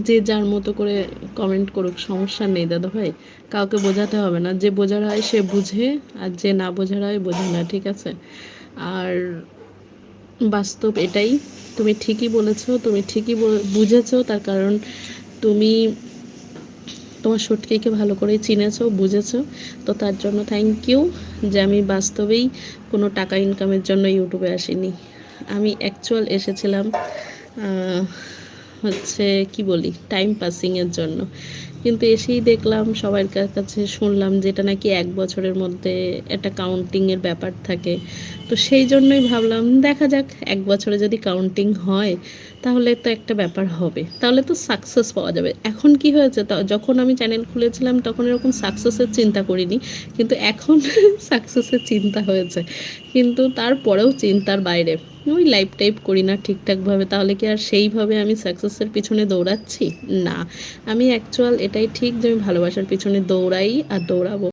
যে যার মতো করে কমেন্ট করুক, সমস্যা নেই দাদা ভাই, কাউকে বোঝাতে হবে না। যে বোঝার হয় সে বুঝে, আর যে না বোঝার হয় বোঝে না, ঠিক আছে? আর বাস্তব এটাই, তুমি ঠিকই বলেছো, তুমি ঠিকই বুঝেছো, তার কারণ তুমি তোমার সটকিকে ভালো করে চিনেছো, বুঝেছো। তো তার জন্য থ্যাংক ইউ। যে আমি বাস্তবেই কোনো টাকা ইনকামের জন্য ইউটিউবে আসিনি, আমি অ্যাকচুয়াল এসেছিলাম হচ্ছে কি বলি, টাইম পাসিংয়ের জন্য। কিন্তু এসেই দেখলাম সবার কাছে শুনলাম যেটা নাকি 1 বছরের মধ্যে একটা কাউন্টিংয়ের ব্যাপার থাকে। তো সেই জন্যই ভাবলাম দেখা যাক, 1 বছরে যদি কাউন্টিং হয় তাহলে তো একটা ব্যাপার হবে, তাহলে তো সাকসেস পাওয়া যাবে। এখন কি হয়েছে, যখন আমি চ্যানেল খুলেছিলাম তখন এরকম সাকসেসের চিন্তা করিনি, কিন্তু এখন সাকসেসের চিন্তা হয়েছে, কিন্তু তারপরেও চিন্তার বাইরে। ওই লাইভ টাইপ করি না ঠিকঠাকভাবে, তাহলে কি আর সেইভাবে আমি সাকসেসের পিছনে দৌড়াচ্ছি? না, আমি অ্যাকচুয়াল এটাই ঠিক যে আমি ভালোবাসার পিছনে দৌড়াই আর দৌড়াবো।